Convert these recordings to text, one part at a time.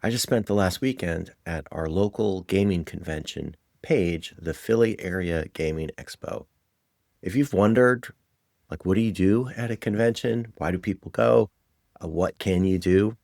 I just spent the last weekend at our local gaming convention page, the Philly Area Gaming Expo. If you've wondered, like, what do you do at a convention? Why do people go? What can you do?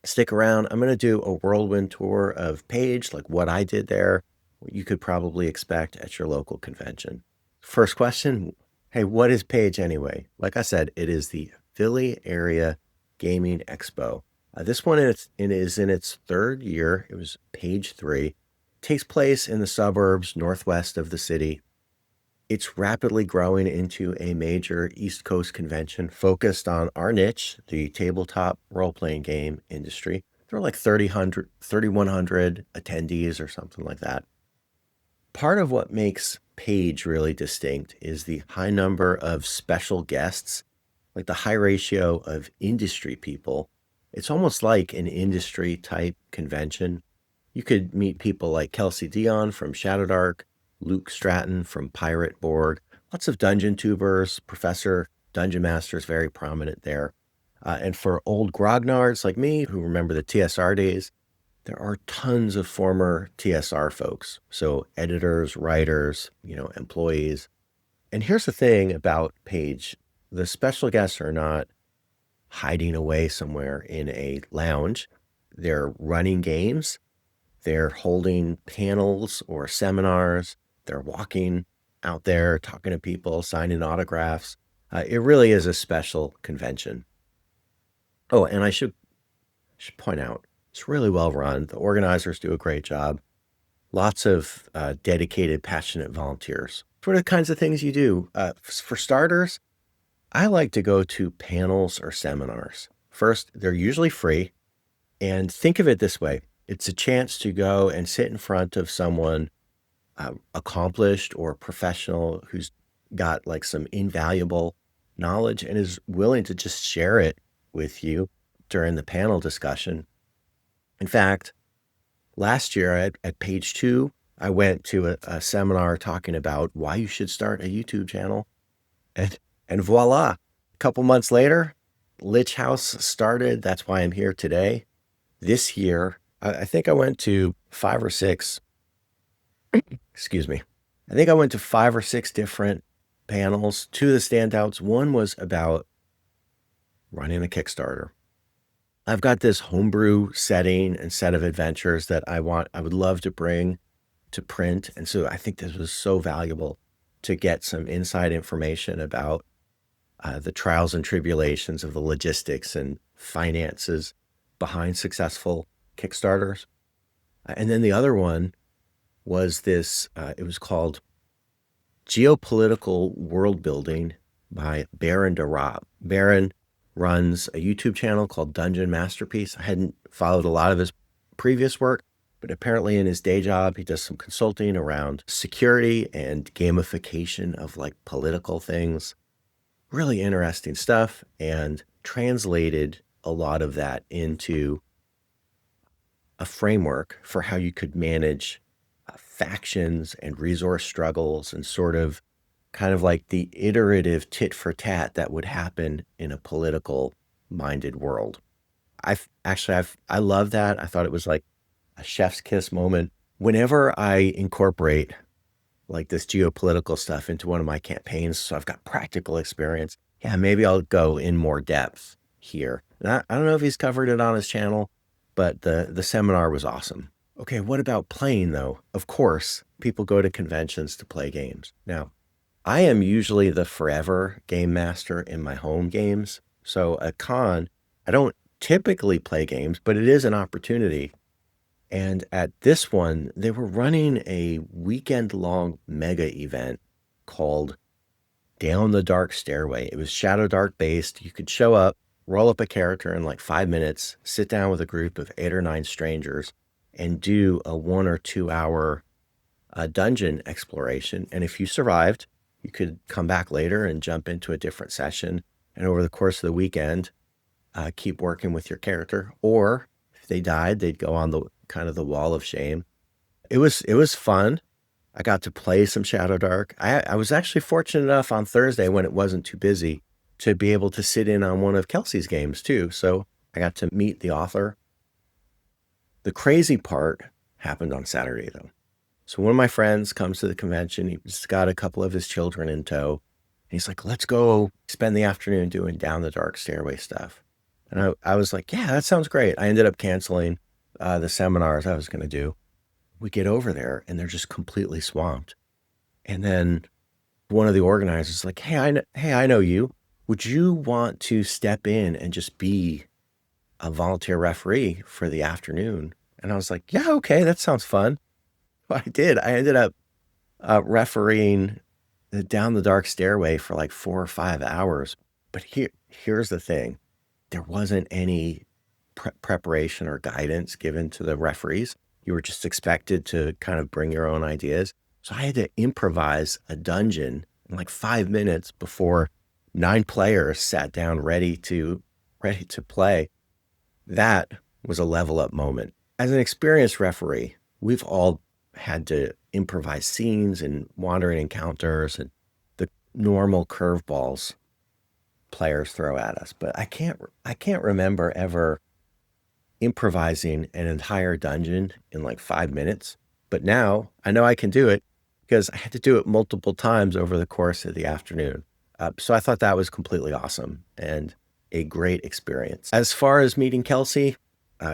Stick around. I'm going to do a whirlwind tour of Page, like what I did there, what you could probably expect at your local convention. First question, hey, what is Page anyway? Like I said, it is the Philly Area Gaming Expo. This one is in its third year. It was Page 3. It takes place in the suburbs northwest of the city. It's rapidly growing into a major East Coast convention focused on our niche, the tabletop role-playing game industry. There are like 3,100 attendees or something like that. Part of what makes Page really distinct is the high number of special guests, like the high ratio of industry people. It's almost like an industry type convention. You could meet people like Kelsey Dion from Shadowdark, Luke Stratton from Pirate Board, lots of dungeon tubers, Professor Dungeon Masters, very prominent there. And for old grognards like me who remember the TSR days, there are tons of former TSR folks. So editors, writers, employees. And here's the thing about Page. The special guests are not hiding away somewhere in a lounge. They're running games. They're holding panels or seminars. They're walking out there, talking to people, signing autographs. It really is a special convention. Oh, and I should point out, it's really well run. The organizers do a great job. Lots of dedicated, passionate volunteers. What are the kinds of things you do? For starters, I like to go to panels or seminars. First, they're usually free. And think of it this way. It's a chance to go and sit in front of someone accomplished or professional who's got like some invaluable knowledge and is willing to just share it with you during the panel discussion. In fact, last year at Page 2, I went to a seminar talking about why you should start a YouTube channel. And voila, a couple months later, Lich House started. That's why I'm here today. This year, I think I went to 5 or 6, excuse me. I think I went to 5 or 6 different panels. Two of the standouts. One was about running a Kickstarter. I've got this homebrew setting and set of adventures that I would love to bring to print. And so I think this was so valuable to get some inside information about the trials and tribulations of the logistics and finances behind successful Kickstarters. And then the other one was this, it was called Geopolitical World Building by Baron DeRob. Baron runs a YouTube channel called Dungeon Masterpiece. I hadn't followed a lot of his previous work, but apparently in his day job, he does some consulting around security and gamification of like political things. Really interesting stuff, and translated a lot of that into a framework for how you could manage factions and resource struggles and sort of kind of like the iterative tit for tat that would happen in a political minded world. I love that. I thought it was like a chef's kiss moment. Whenever I incorporate like this geopolitical stuff into one of my campaigns, so I've got practical experience, yeah, maybe I'll go in more depth here. And I don't know if he's covered it on his channel, but the seminar was awesome. Okay, what about playing though? Of course, people go to conventions to play games. Now, I am usually the forever game master in my home games. So at con, I don't typically play games, but it is an opportunity. And at this one, they were running a weekend-long mega event called Down the Dark Stairway. It was Shadowdark based. You could show up, roll up a character in like 5 minutes, sit down with a group of 8 or 9 strangers, and do a 1 or 2 hour dungeon exploration. And if you survived, you could come back later and jump into a different session. And over the course of the weekend, keep working with your character. Or if they died, they'd go on the kind of the wall of shame. It was fun. I got to play some Shadowdark. I was actually fortunate enough on Thursday when it wasn't too busy to be able to sit in on one of Kelsey's games too. So I got to meet the author. The crazy part happened on Saturday, though. So one of my friends comes to the convention. He's got a couple of his children in tow. And he's like, let's go spend the afternoon doing down the dark stairway stuff. And I was like, yeah, that sounds great. I ended up canceling the seminars I was going to do. We get over there and they're just completely swamped. And then one of the organizers is like, hey, I know you. Would you want to step in and just be a volunteer referee for the afternoon? And I was like, yeah, okay, that sounds fun. Well, I did. I ended up refereeing down the dark stairway for like 4 or 5 hours. But here's the thing. There wasn't any preparation or guidance given to the referees. You were just expected to kind of bring your own ideas. So I had to improvise a dungeon in like 5 minutes before 9 players sat down ready to play. That was a level up moment. As an experienced referee, we've all had to improvise scenes and wandering encounters and the normal curveballs players throw at us. But I can't remember ever improvising an entire dungeon in like 5 minutes. But now I know I can do it because I had to do it multiple times over the course of the afternoon. So I thought that was completely awesome and a great experience. As far as meeting Kelsey,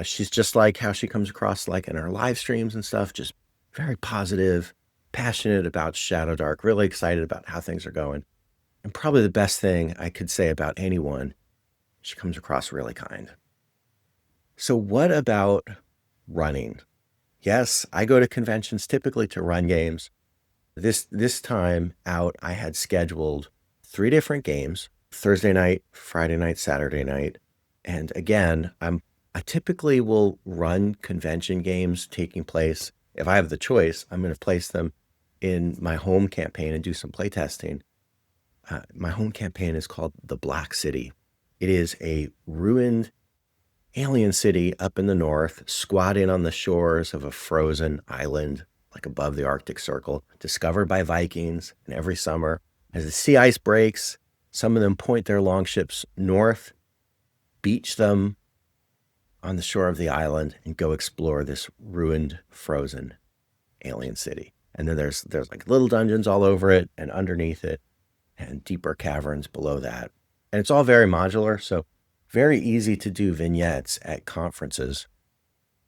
she's just like how she comes across like in our live streams and stuff, just very positive, passionate about Shadow Dark, really excited about how things are going. And probably the best thing I could say about anyone, she comes across really kind. So what about running? Yes, I go to conventions typically to run games. This time out, I had scheduled 3 different games, Thursday night, Friday night, Saturday night. And again, I typically will run convention games taking place. If I have the choice, I'm going to place them in my home campaign and do some playtesting. My home campaign is called The Black City. It is a ruined alien city up in the north, squatting on the shores of a frozen island, like above the Arctic Circle, discovered by Vikings. And every summer, as the sea ice breaks, some of them point their longships north, beach them on the shore of the island, and go explore this ruined, frozen alien city. And then there's like little dungeons all over it and underneath it, and deeper caverns below that. And it's all very modular, so very easy to do vignettes at conferences.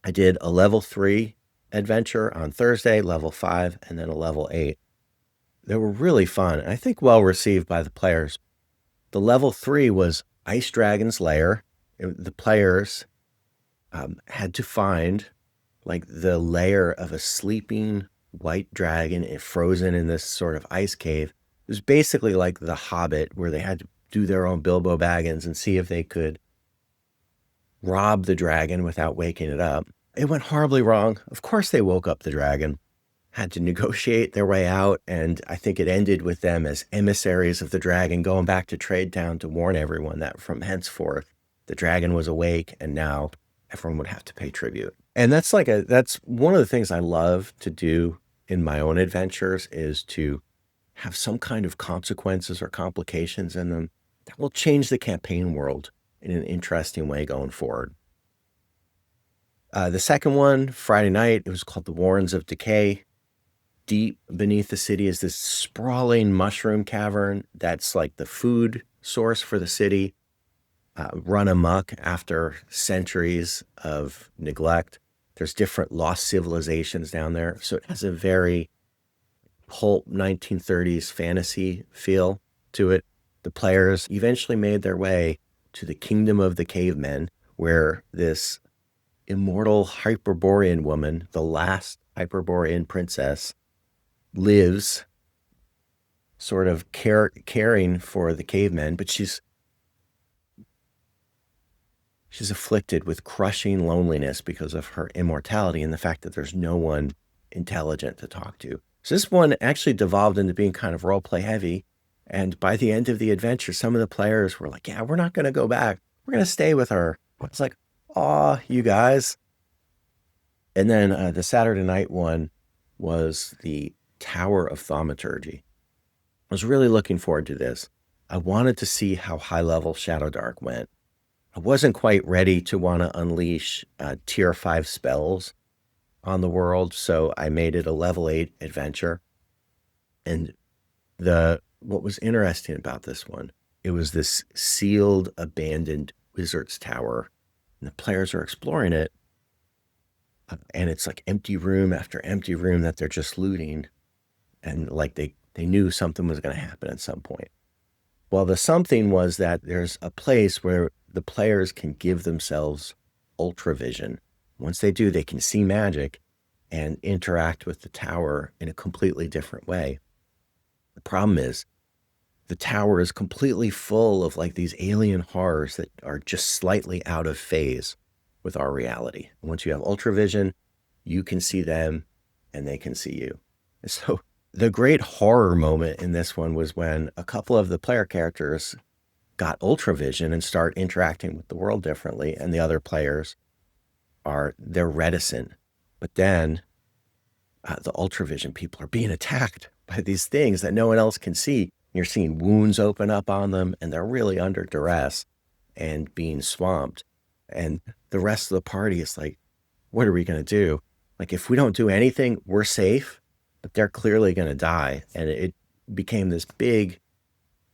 I did a level 3 adventure on Thursday, level 5, and then a level 8. They were really fun, and I think well received by the players. The level 3 was Ice Dragon's Lair. The players had to find like the lair of a sleeping white dragon frozen in this sort of ice cave. It was basically like The Hobbit, where they had to do their own Bilbo Baggins and see if they could rob the dragon without waking it up. It went horribly wrong. Of course they woke up the dragon, had to negotiate their way out, and I think it ended with them as emissaries of the dragon going back to Trade Town to warn everyone that from henceforth the dragon was awake and now everyone would have to pay tribute. And that's one of the things I love to do in my own adventures, is to have some kind of consequences or complications in them that will change the campaign world in an interesting way going forward. The second one, Friday night, it was called the Warrens of Decay. Deep beneath the city is this sprawling mushroom cavern that's like the food source for the city, run amok after centuries of neglect. There's different lost civilizations down there. So it has a very pulp 1930s fantasy feel to it. The players eventually made their way to the kingdom of the cavemen, where this immortal Hyperborean woman, the last Hyperborean princess, lives, sort of caring for the cavemen, but she's afflicted with crushing loneliness because of her immortality and the fact that there's no one intelligent to talk to. So this one actually devolved into being kind of roleplay heavy. And by the end of the adventure, some of the players were like, yeah, we're not going to go back. We're going to stay with her. It's like, aw, you guys. And then the Saturday night one was the Tower of Thaumaturgy. I was really looking forward to this. I wanted to see how high level Shadow Dark went. I wasn't quite ready to want to unleash tier 5 spells on the world, so I made it a level 8 adventure. And what was interesting about this one, it was this sealed, abandoned wizard's tower, and the players are exploring it, and it's like empty room after empty room that they're just looting, and like they knew something was going to happen at some point. Well, the something was that there's a place where the players can give themselves ultra vision. Once they do, they can see magic and interact with the tower in a completely different way. The problem is the tower is completely full of like these alien horrors that are just slightly out of phase with our reality. Once you have ultra vision, you can see them and they can see you. And so the great horror moment in this one was when a couple of the player characters got ultra vision and start interacting with the world differently, and the other players they're reticent. But then the ultra vision people are being attacked by these things that no one else can see. You're seeing wounds open up on them, and they're really under duress and being swamped. And the rest of the party is like, what are we going to do? Like, if we don't do anything, we're safe, but they're clearly going to die. And it became this big,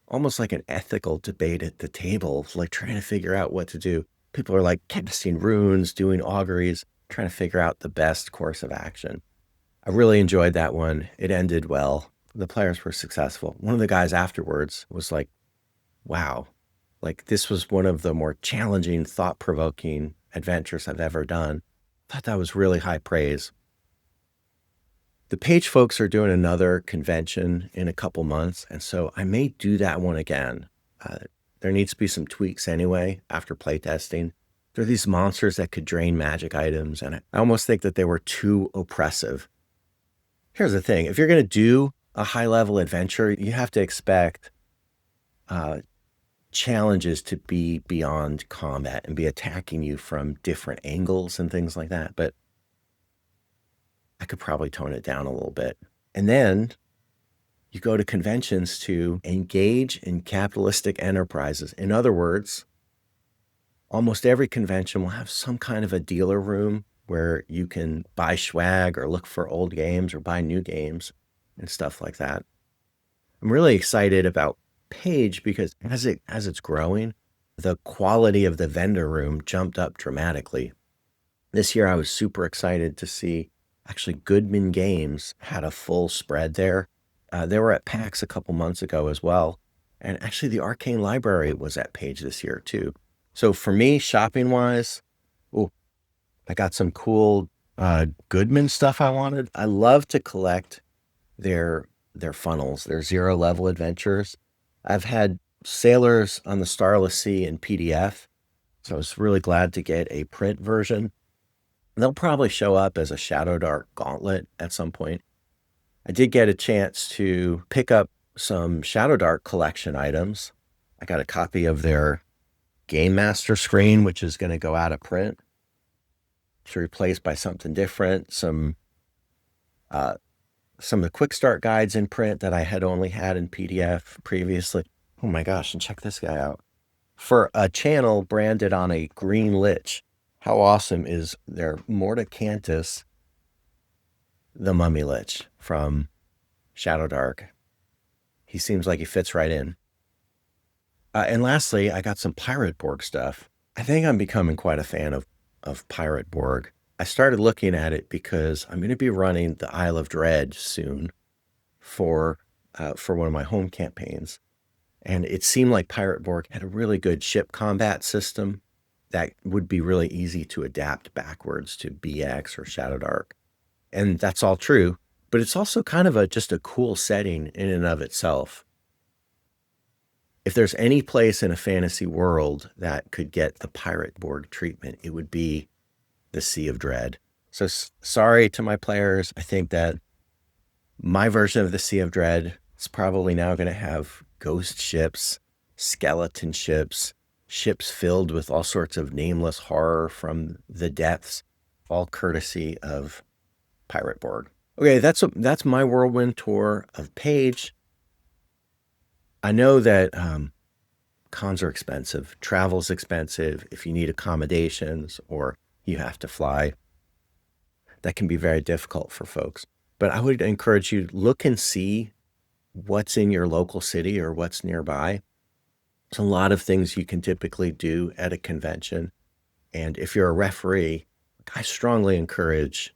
almost like an ethical debate at the table, like trying to figure out what to do. People are like casting runes, doing auguries, trying to figure out the best course of action. I really enjoyed that one. It ended well. The players were successful. One of the guys afterwards was like, wow, like this was one of the more challenging, thought-provoking adventures I've ever done. I thought that was really high praise. The Page folks are doing another convention in a couple months, and so I may do that one again. There needs to be some tweaks anyway after playtesting. There are these monsters that could drain magic items, and I almost think that they were too oppressive. Here's the thing. If you're going to do a high-level adventure, you have to expect challenges to be beyond combat and be attacking you from different angles and things like that. But I could probably tone it down a little bit. And then you go to conventions to engage in capitalistic enterprises. In other words, almost every convention will have some kind of a dealer room where you can buy swag or look for old games or buy new games and stuff like that. I'm really excited about Page because as it's growing, the quality of the vendor room jumped up dramatically. This year I was super excited to see actually Goodman Games had a full spread there. They were at PAX a couple months ago as well. And actually the Arcane Library was at Page this year too. So for me, shopping wise, I got some cool Goodman stuff I wanted. I love to collect their funnels, their 0-level adventures. I've had Sailors on the Starless Sea in PDF, so I was really glad to get a print version. They'll probably show up as a Shadow Dark Gauntlet at some point. I did get a chance to pick up some Shadow Dark collection items. I got a copy of their Game Master screen, which is going to go out of print to replace by something different. Some of the quick start guides in print that I had only had in PDF previously. Oh my gosh, and check this guy out. For a channel branded on a green lich, how awesome is their Mordecantus, the Mummy Lich from Shadow Dark? He seems like he fits right in. And lastly, I got some Pirate Borg stuff. I think I'm becoming quite a fan of Pirate Borg. I started looking at it because I'm going to be running the Isle of Dread soon for one of my home campaigns. And it seemed like Pirate Borg had a really good ship combat system that would be really easy to adapt backwards to BX or Shadow Dark. And that's all true, but it's also kind of just a cool setting in and of itself. If there's any place in a fantasy world that could get the Pirate Borg treatment, it would be the Sea of Dread. So sorry to my players. I think that my version of the Sea of Dread is probably now going to have ghost ships, skeleton ships, ships filled with all sorts of nameless horror from the depths, all courtesy of Pirate Borg. Okay, that's my whirlwind tour of Page. I know that a cons are expensive. Travel's expensive. If you need accommodations or you have to fly, that can be very difficult for folks. But I would encourage you to look and see what's in your local city or what's nearby. There's a lot of things you can typically do at a convention. And if you're a referee, I strongly encourage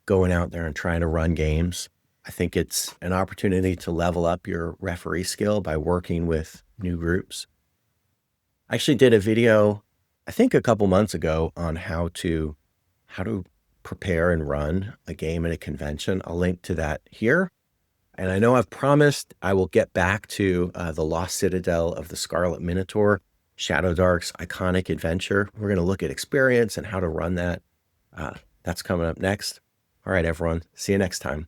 going out there and trying to run games. I think it's an opportunity to level up your referee skill by working with new groups. I actually did a video, I think a couple months ago, on how to prepare and run a game at a convention. I'll link to that here. And I know I've promised I will get back to the Lost Citadel of the Scarlet Minotaur, Shadow Dark's iconic adventure. We're going to look at experience and how to run that. That's coming up next. All right, everyone. See you next time.